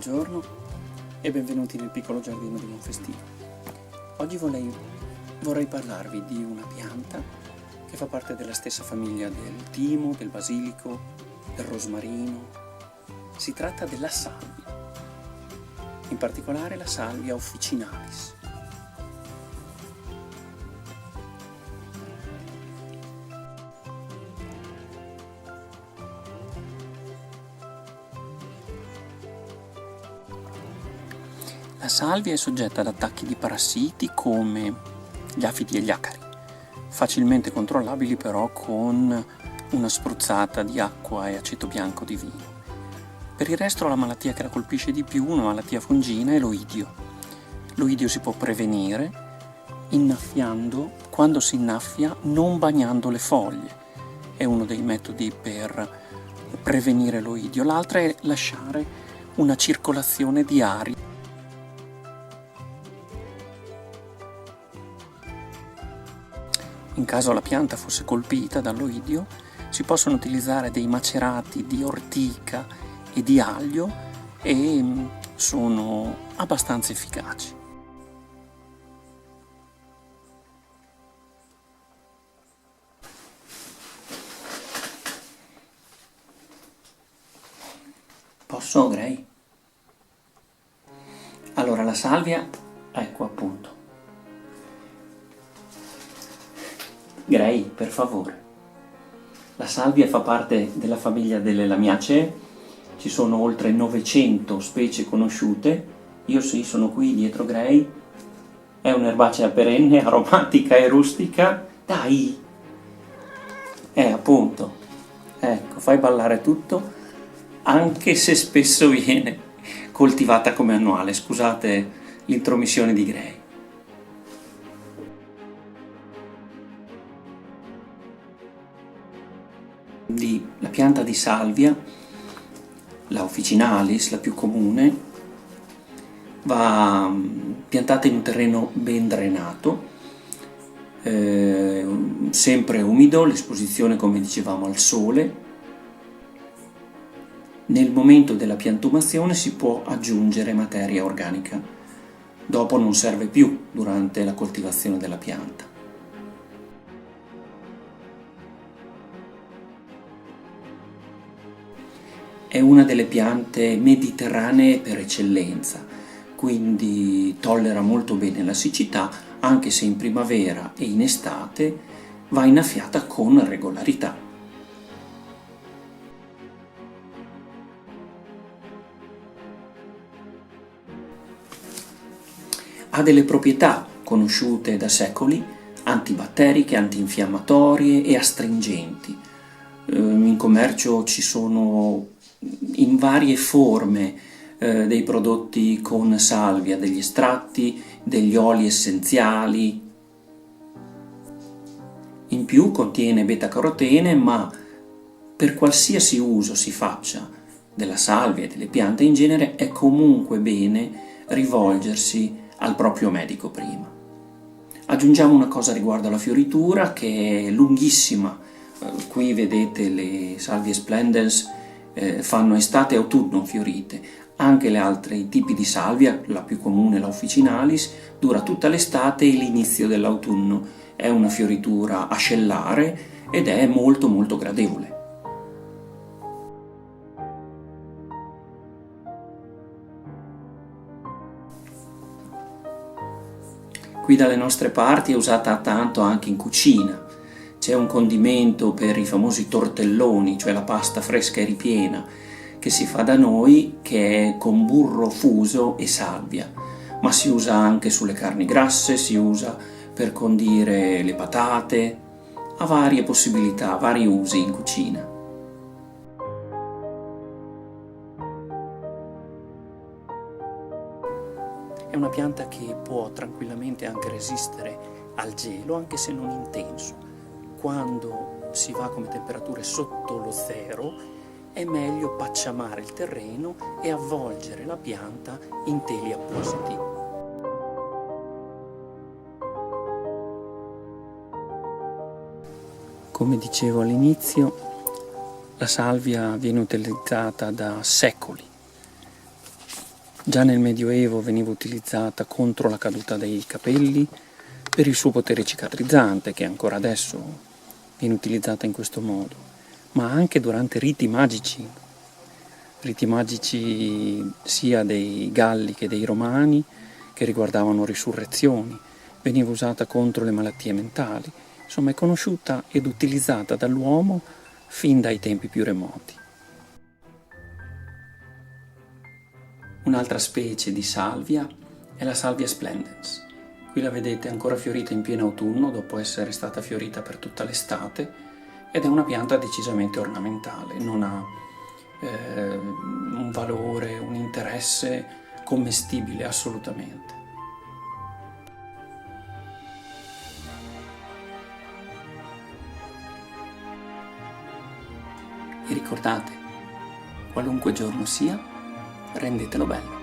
Buongiorno e benvenuti nel piccolo giardino di Monfestino. Oggi vorrei parlarvi di una pianta che fa parte della stessa famiglia del timo, del basilico, del rosmarino. Si tratta della salvia, in particolare la salvia officinalis. La salvia è soggetta ad attacchi di parassiti come gli afidi e gli acari, facilmente controllabili però con una spruzzata di acqua e aceto bianco di vino. Per il resto la malattia che la colpisce di più, una malattia fungina, è l'oidio. L'oidio si può prevenire innaffiando, quando si innaffia, non bagnando le foglie. È uno dei metodi per prevenire l'oidio. L'altra è lasciare una circolazione di aria. In caso la pianta fosse colpita dall'oidio, si possono utilizzare dei macerati di ortica e di aglio e sono abbastanza efficaci. Posso, Gray? Allora, la salvia, ecco appunto. Gray, per favore. La salvia fa parte della famiglia delle Lamiaceae, ci sono oltre 900 specie conosciute. Io sì, sono qui dietro Gray. È un'erbacea perenne, aromatica e rustica. Dai! Appunto. Ecco, fai ballare tutto, anche se spesso viene coltivata come annuale. Scusate l'intromissione di Gray. La pianta di salvia, la officinalis, la più comune, va piantata in un terreno ben drenato, sempre umido, l'esposizione come dicevamo al sole. Nel momento della piantumazione si può aggiungere materia organica, dopo non serve più durante la coltivazione della pianta. È una delle piante mediterranee per eccellenza, quindi tollera molto bene la siccità, anche se in primavera e in estate va innaffiata con regolarità. Ha delle proprietà conosciute da secoli, antibatteriche, antinfiammatorie e astringenti. In commercio ci sono in varie forme dei prodotti con salvia, degli estratti, degli oli essenziali. In più contiene beta-carotene, ma per qualsiasi uso si faccia della salvia e delle piante in genere è comunque bene rivolgersi al proprio medico prima. Aggiungiamo una cosa riguardo alla fioritura, che è lunghissima. Qui vedete le salvie splendens fanno estate e autunno fiorite. Anche gli altri tipi di salvia, la più comune, la officinalis, dura tutta l'estate e l'inizio dell'autunno. È una fioritura ascellare ed è molto molto gradevole. Qui dalle nostre parti è usata tanto anche in cucina. C'è un condimento per i famosi tortelloni, cioè la pasta fresca e ripiena, che si fa da noi, che è con burro fuso e salvia, ma si usa anche sulle carni grasse, si usa per condire le patate, ha varie possibilità, vari usi in cucina. È una pianta che può tranquillamente anche resistere al gelo, anche se non intenso. Quando si va come temperature sotto lo zero è meglio pacciamare il terreno e avvolgere la pianta in teli appositi. Come dicevo all'inizio, la salvia viene utilizzata da secoli Già nel Medioevo veniva utilizzata contro la caduta dei capelli, per il suo potere cicatrizzante, che ancora adesso viene utilizzata in questo modo, ma anche durante riti magici sia dei Galli che dei Romani, che riguardavano risurrezioni, veniva usata contro le malattie mentali, insomma è conosciuta ed utilizzata dall'uomo fin dai tempi più remoti. Un'altra specie di salvia è la Salvia splendens. Qui la vedete ancora fiorita in pieno autunno dopo essere stata fiorita per tutta l'estate ed è una pianta decisamente ornamentale, non ha un valore, un interesse commestibile assolutamente. E ricordate, qualunque giorno sia, rendetelo bello.